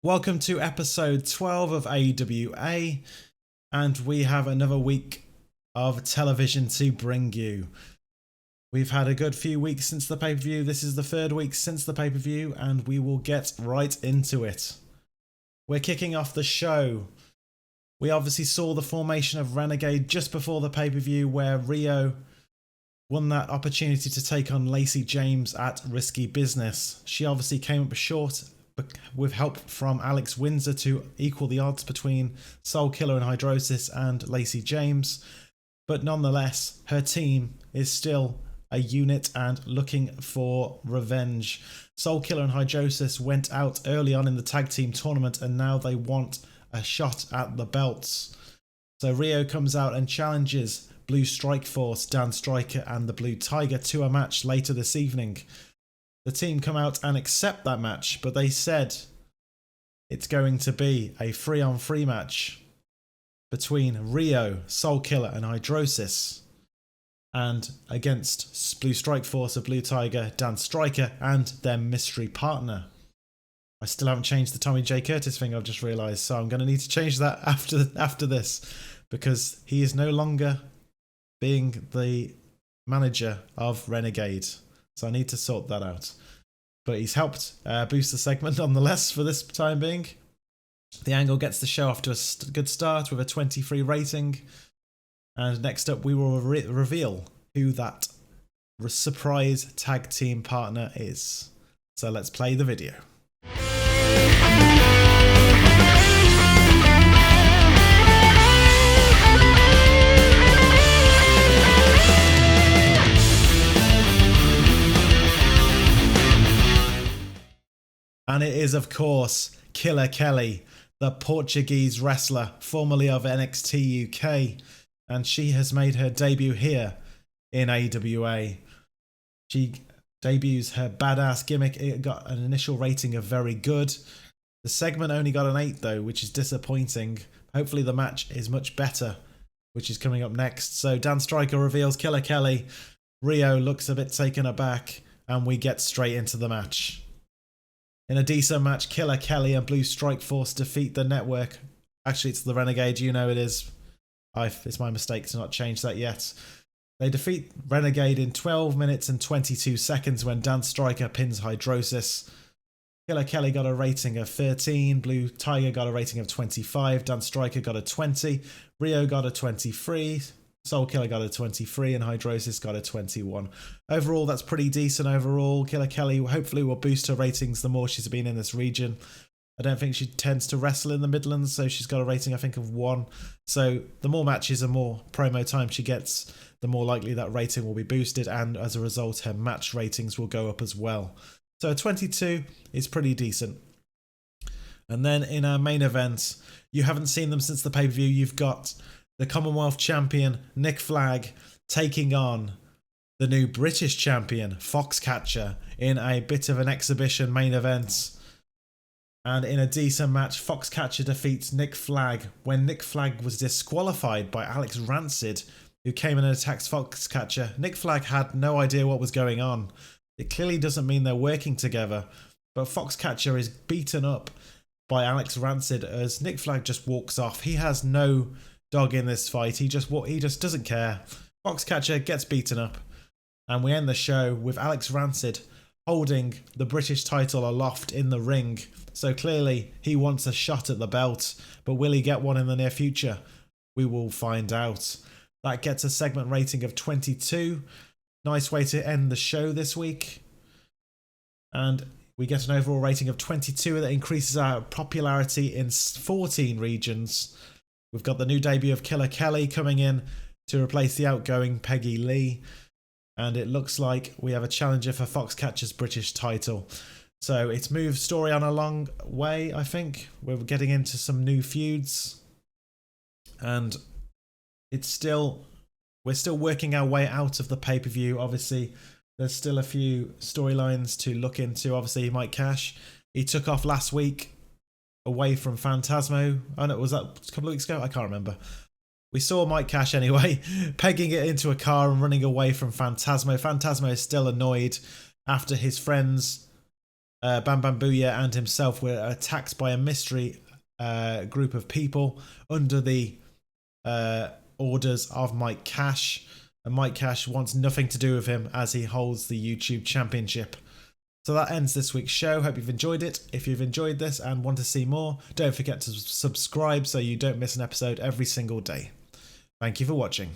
Welcome to episode 12 of AWA, and we have another week of television to bring you. We've had a good few weeks since the pay-per-view. This is the third week since the pay-per-view, and we will get right into it. We're kicking off the show. We obviously saw the formation of Renegade just before the pay-per-view, where Rio won that opportunity to take on Lacey James at Risky Business. She obviously came up short, with help from Alex Windsor to equal the odds between Soul Killer and Hydrosis and Lacey James. But nonetheless, her team is still a unit and looking for revenge. Soul Killer and Hydrosis went out early on in the tag team tournament, and now they want a shot at the belts. So Rio comes out and challenges Blue Strike Force, Dan Stryker and the Blue Tiger to a match later this evening. The team come out and accept that match, but they said it's going to be a 3-on-3 match between Rio, Soul Killer and Hydrosis, and against Blue Strike Force of Blue Tiger, Dan Stryker and their mystery partner. I still haven't changed the Tommy J. Curtis thing, I've just realised, so I'm going to need to change that after this, because he is no longer being the manager of Renegade. So I need to sort that out. But he's helped boost the segment nonetheless for this time being. The Angle gets the show off to a good start with a 23 rating. And next up we will reveal who that surprise tag team partner is. So let's play the video. And it is, of course, Killer Kelly, the Portuguese wrestler, formerly of NXT UK. And she has made her debut here in AWA. She debuts her badass gimmick. It got an initial rating of very good. The segment only got an 8 though, which is disappointing. Hopefully the match is much better, which is coming up next. So Dan Stryker reveals Killer Kelly. Rio looks a bit taken aback, and we get straight into the match. In a decent match, Killer Kelly and Blue Strike Force defeat the Network. Actually, it's the Renegade, you know it is. It's my mistake to not change that yet. They defeat Renegade in 12 minutes and 22 seconds when Dan Stryker pins Hydrosis. Killer Kelly got a rating of 13, Blue Tiger got a rating of 25, Dan Stryker got a 20, Rio got a 23, Soul Killer got a 23 and Hydrosis got a 21. Overall, that's pretty decent overall. Killer Kelly hopefully will boost her ratings the more she's been in this region. I don't think she tends to wrestle in the Midlands, so she's got a rating, I think, of 1. So the more matches and more promo time she gets, the more likely that rating will be boosted, and as a result, her match ratings will go up as well. So a 22 is pretty decent. And then in our main event, you haven't seen them since the pay-per-view, you've got the Commonwealth Champion, Nick Flag, taking on the new British Champion, Foxcatcher, in a bit of an exhibition main event. And in a decent match, Foxcatcher defeats Nick Flag when Nick Flag was disqualified by Alex Rancid, who came in and attacked Foxcatcher. Nick Flag had no idea what was going on. It clearly doesn't mean they're working together, but Foxcatcher is beaten up by Alex Rancid as Nick Flag just walks off. He has no dog in this fight. He just doesn't care. Foxcatcher gets beaten up, and we end the show with Alex Rancid holding the British title aloft in the ring. So clearly he wants a shot at the belt, but will he get one in the near future? We will find out. That gets a segment rating of 22. Nice way to end the show this week. And we get an overall rating of 22 that increases our popularity in 14 regions. We've got the new debut of Killer Kelly coming in to replace the outgoing Peggy Lee. And it looks like we have a challenger for Foxcatcher's British title. So it's moved story on a long way, I think. We're getting into some new feuds. And we're still working our way out of the pay-per-view. Obviously, there's still a few storylines to look into. Obviously, Mike Cash, he took off last week away from Phantasmo. Oh no, was that a couple of weeks ago? I can't remember. We saw Mike Cash anyway, pegging it into a car and running away from Phantasmo. Phantasmo is still annoyed after his friends Bam Bam Booyah and himself were attacked by a mystery group of people under the orders of Mike Cash. And Mike Cash wants nothing to do with him as he holds the YouTube championship. So that ends this week's show. Hope you've enjoyed it. If you've enjoyed this and want to see more, don't forget to subscribe so you don't miss an episode every single day. Thank you for watching.